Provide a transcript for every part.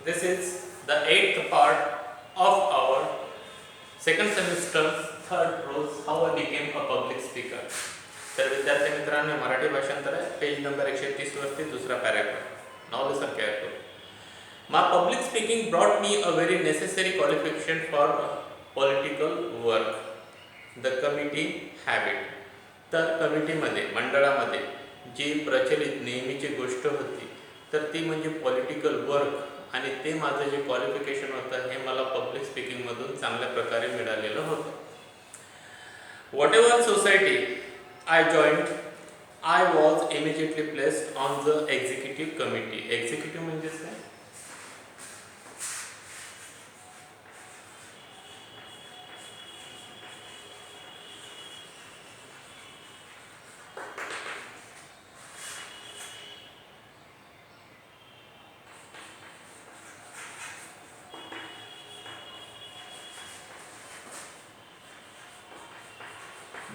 This is the 8th part of our second semester third rules how I became a public speaker. तर विद्यार्थी मित्रांनो, मराठी भाषांतर आहे, page number 130 वरती दुसरा paragraph. Now listen carefully. My public speaking brought me a very necessary qualification for political work. The committee habit. तर कमिटीमध्ये, मंडळामध्ये जी प्रचलित नेहमीची गोष्ट होती तर ती म्हणजे पॉलिटिकल वर्क, आणि ते माझं जे क्वालिफिकेशन होतं हे मला पब्लिक स्पीकिंगमधून चांगल्या प्रकारे मिळालेलं होतं. Whatever society I joined, I was immediately placed on the executive committee. Executive म्हणजे काय?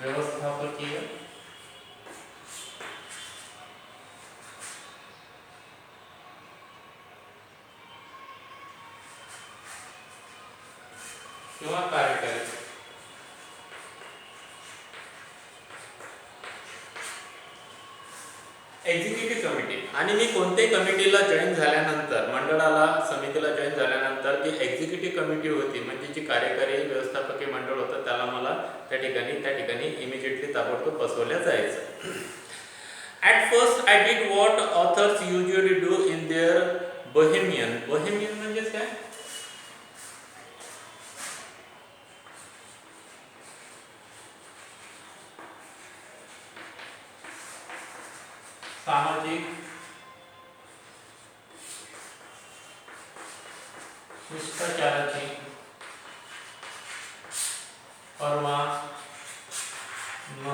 व्यवस्थापकीय किंवा कार्यकारी. Executive committee. आणि मी कोणत्याही कमिटीला जॉईन झाल्यानंतर, मंडळाला समितीला जॉईन झाल्यानंतर जी एक्झिक्युटिव्ह कमिटी होती म्हणजे जी कार्यकारी व्यवस्थापकीय मंडळ होतं त्याला मला त्या ठिकाणी इमिजिएटली ताबडतोब बसवल्या जायचं. At first I did what authors usually do in their Bohemian. Bohemian म्हणजे काय? सामाजिक शिष्टाचाराची पर्वा न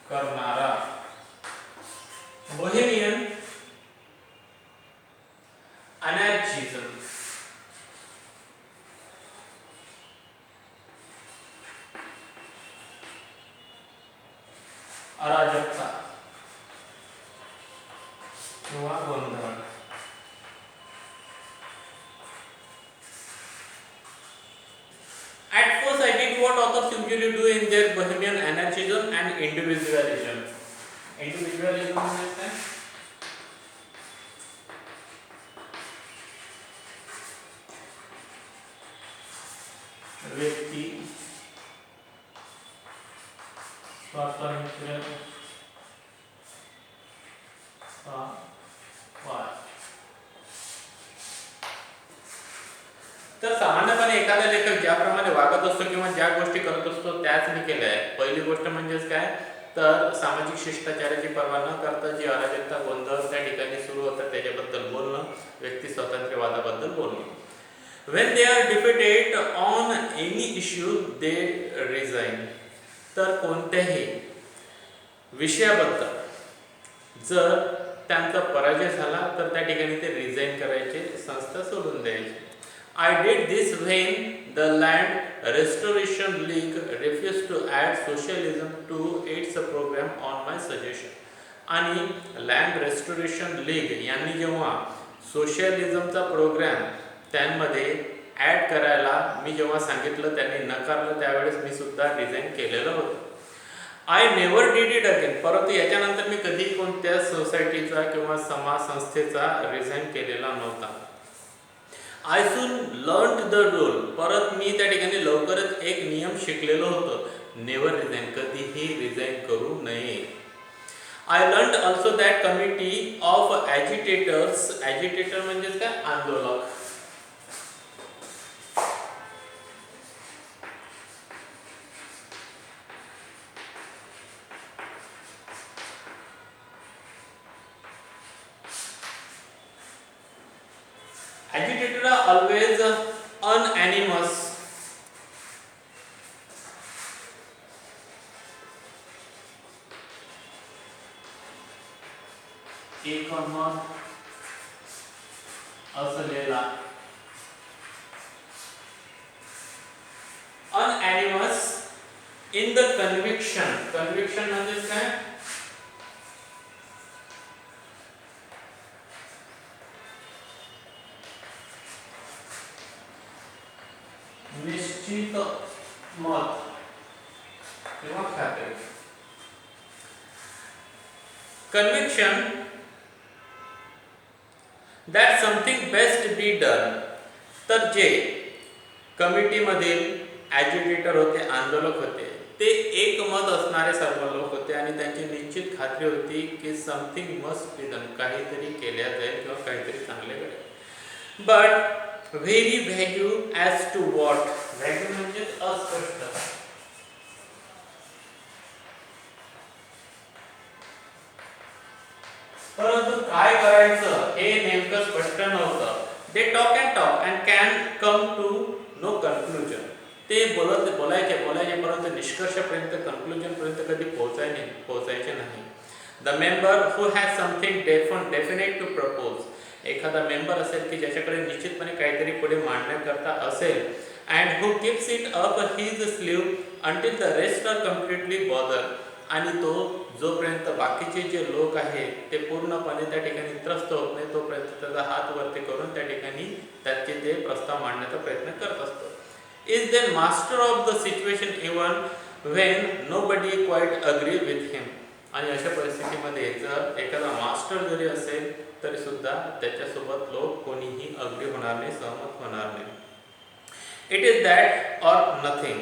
करणारा. बोहेमियन अनॅर्चिझम. अराजकता किंवा गोंधळ. At first I did what authors usually do in their bohemian anarchism and individualism. Individualism means काय? व्यक्ती स्वातंत्र्य तर सामान्यपणे एखादा लेखक ज्याप्रमाणे वागत असतो किंवा ज्या गोष्टी करत असतो त्याच मी केल्या आहेत. पहिली गोष्ट म्हणजेच काय, तर सामाजिक शिष्टाचाराची पर्वा न करता जी अराजकता गोंधळ त्या ठिकाणी सुरू होतात त्याच्याबद्दल बोलणं, व्यक्ती स्वातंत्र्यवादाबद्दल बोलणं. When they are defeated on any issue they resign. तर कोणत्याही विषयाबद्दल जर त्यांचा पराजय झाला तर त्या ठिकाणी ते रिझाईन करायचे, संस्था सोडून द्यायची. I did this when the Land Restoration League refused to add socialism to its program on my suggestion. आणि लँड रेस्टोरेशन लीग यांनी जेव्हा सोशलिझमचा प्रोग्राम त्यांमध्ये ॲड करायला मी जेव्हा सांगितलं त्यांनी नकारलं, त्यावेळेस मी सुद्धा डिझाईन केलेलं होतं. I never did it again. परंतु याच्यानंतर मी कधी कोणत्या सोसायटीचा किंवा समाज संस्थेचा रिझाईन केलेला नव्हता. I soon learn the rule. परत मी त्या ठिकाणी लवकरच एक नियम शिकलेलो होतो, नेवर रिझाईन, कधीही रिझाईन करू नये. I learn also that committee of agitators. Agitator म्हणजेच काय, आंदोलक. Agitator are always unanimous. एकमत असलेला. Unanimous in the conviction. Conviction म्हणजे काय? निश्चित मत किंवा खात्री. Conviction that something best be done. तर जे कमिटीमधील ॲजिटेटर होते, आंदोलक होते, ते एकमत असणारे सर्व लोक होते आणि त्यांची निश्चित खात्री होती की समथिंग मस्ट बी डन, काहीतरी केल्या जाईल किंवा काहीतरी चांगले घडेल. But very vague as to what. Vague म्हणजे अस्पष्ट. परंतु काय करायचं हे नेमकं स्पष्ट नव्हतं. They talk and can come to no conclusion. ते बोलायचे परंतु निष्कर्षापर्यंत, कन्क्लुजनपर्यंत कधी पोहोचायचे नाही. The member who has something definite to propose. एखादा मेंबर असेल की ज्याच्याकडे निश्चितपणे काहीतरी पुढे मांडण्याकरता असेल, and who keeps it up his sleeve until the rest are completely bother. आणि तो जोपर्यंत बाकीचे जे लोक आहेत ते पूर्णपणे त्या ठिकाणी त्रस्त होत नाही तोपर्यंत त्याचा हात वरती करून त्या ठिकाणी त्याचे ते प्रस्ताव मांडण्याचा प्रयत्न करत असतो. Is then master of the situation even when nobody quite agree with him. आणि अशा परिस्थितीमध्ये जर एखादा मास्टर जरी असेल तरी सुद्धा त्याच्यासोबत लोक कोणीही अग्री होणार नाही, सहमत होणार नाही. It is that or nothing.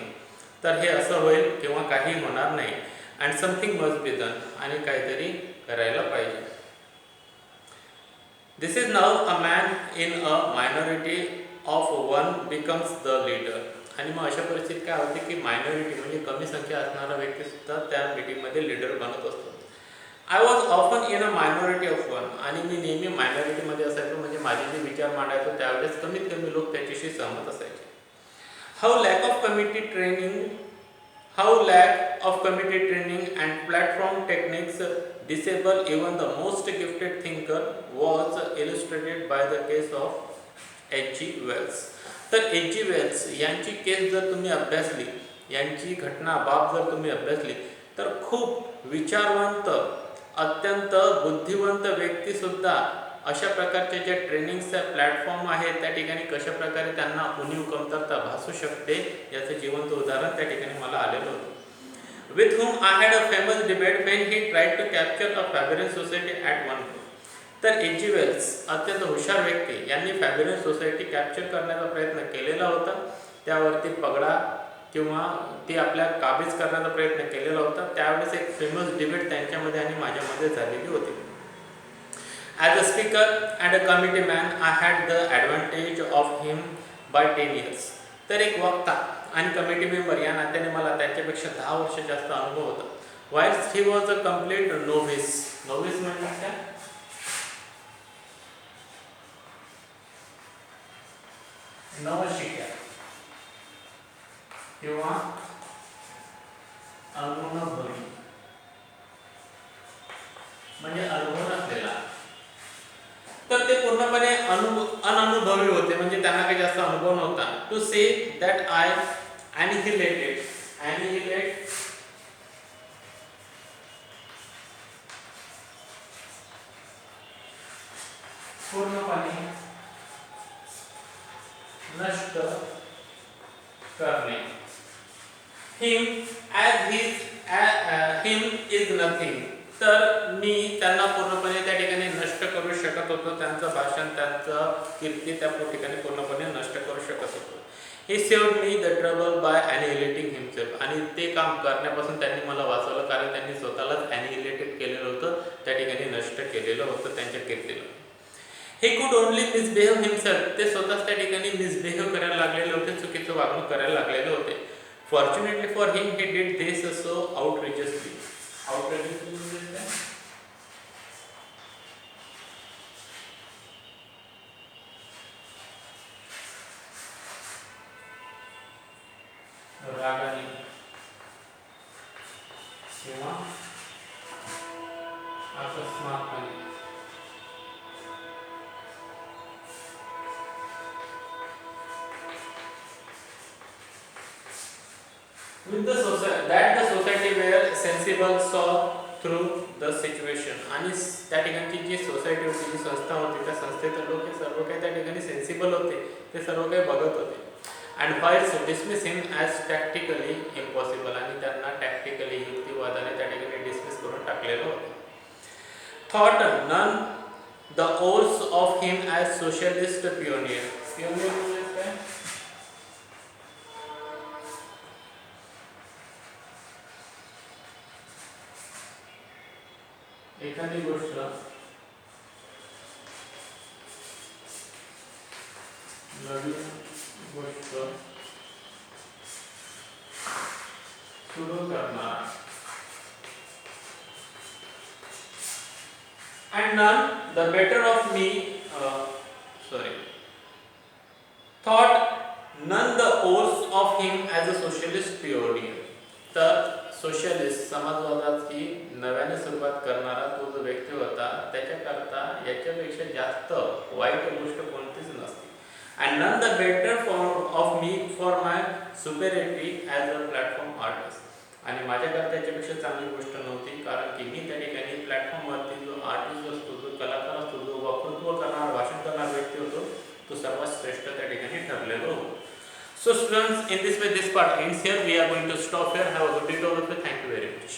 तर हे असं होईल किंवा काही होणार नाही. And something must be done. आणि काहीतरी करायला पाहिजे. This is now a man in a minority of one becomes the leader. आणि मग अशा परिस्थितीत काय होते की मायनॉरिटी म्हणजे कमी संख्या असणारा व्यक्ती सुद्धा त्या मीटिंगमध्ये लीडर बनत असतो. I was often in a minority of one. आणि मी नेहमी मायनॉरिटीमध्ये असायचो, म्हणजे माझे जे विचार मांडायचो त्यावेळेस कमीत कमी लोक त्याच्याशी सहमत असायचे. How lack of committee training and platform techniques disable even the most gifted thinker was illustrated by the case of H.G. Wells. तर H.G. Wells यांची केस जर तुम्ही अभ्यासली, यांची घटना बाब जर तुम्ही अभ्यासली, तर खूप विचारवंत, अत्यंत बुद्धिवंत व्यक्ती सुद्धा अशा प्रकारचे जे ट्रेनिंगचे प्लॅटफॉर्म आहेत त्या ठिकाणी कशा प्रकारे त्यांना उणीव कमतरता भासू शकते याचं जिवंत उदाहरण त्या ठिकाणी मला आलेलं होतं. With whom I had a famous debate when he tried to capture a Fabian society at one go. तर H.G. Wells अत्यंत हुशार व्यक्ती यांनी फॅबियन सोसायटी कॅप्चर करण्याचा प्रयत्न केलेला होता. त्यावरती पगडा किंवा ती आपल्या काबीज करण्याचा प्रयत्न केलेला होता. त्यावेळेस एक फेमस डिबेट त्यांच्यामध्ये आणि माझ्यामध्ये झालेली होती. As a speaker and a committee man, I had the advantage of him by 10 years. तर एक वक्ता आणि कमिटी मेंबर या नात्याने मला त्यांच्यापेक्षा 10 वर्ष जास्त अनुभव होता. Whilst he was a complete novice. Novice म्हणजे काय? नवशिक्या किंवा अनुभवी म्हणजे अनुभव नसलेला. तर ते पूर्णपणे अननुभवी होते, म्हणजे त्यांना काही जास्त अनुभव नव्हता. To say that I annihilate पूर्णपणे नष्ट करणे. him is nothing. तर मी त्यांना पूर्णपणे त्या ठिकाणी नष्ट करू शकत होतो. त्यांचं भाषण, त्यांचं कीर्ती त्या ठिकाणी पूर्णपणे नष्ट करू शकत होतो. He saved me the trouble by annihilating himself. आणि ते काम करण्यापासून त्यांनी मला वाचवलं, कारण त्यांनी स्वतःलाच annihilated केलेलं होतं, त्या ठिकाणी नष्ट केलेलं होतं त्यांच्या कीर्तीला. He could only misbehave himself. ते स्वतःच त्या ठिकाणी मिसबिहेव करायला लागलेले होते, चुकीचं वागणूक करायला लागलेले होते. Fortunately for him, he did this so outrageously. Outrageously म्हणजे काय? रागाने किंवा अकस्मातपणे. With the society were sensible saw through the situation. आणि त्या ठिकाणची जी सोसायटी होती, जी संस्था होती, त्या संस्थेतील लोक हे सर्व काही त्या ठिकाणी सेन्सिबल होते, ते सर्व काही बघत होते. And whiles dismiss him as tactically impossible, आणि त्यांना टॅक्टिकली युक्तिवादाने त्या ठिकाणी डिसमिस करून टाकलेलं होतं. Thought none the olds of him as socialist pioneer. Pioneer म्हणजे काय? एखादी गोष्ट नवीन गोष्ट सुरू करणार. And none the better of me, thought none the worse of him as a socialist pioneer. तर सोशलिस्ट समाजवादाची नव्याने सुरुवात करणारा तो जो व्यक्ती होता त्याच्याकरता याच्यापेक्षा जास्त वाईट गोष्ट कोणतीच नसते. And none the better of me for my superiority as a platform artist. आणि माझ्याकरता याच्यापेक्षा चांगली गोष्ट नव्हती, कारण की मी त्या ठिकाणी प्लॅटफॉर्मवरती जो आर्टिस्ट असतो, जो कलाकार असतो, जो वक्तृत्व करणारा, भाषण करणारा व्यक्ती होतो, तो सर्वात श्रेष्ठ त्या ठिकाणी ठरलेलो होतो. So students, in this way this part ends here. We are going to stop here. Have a good day. Thank you very much.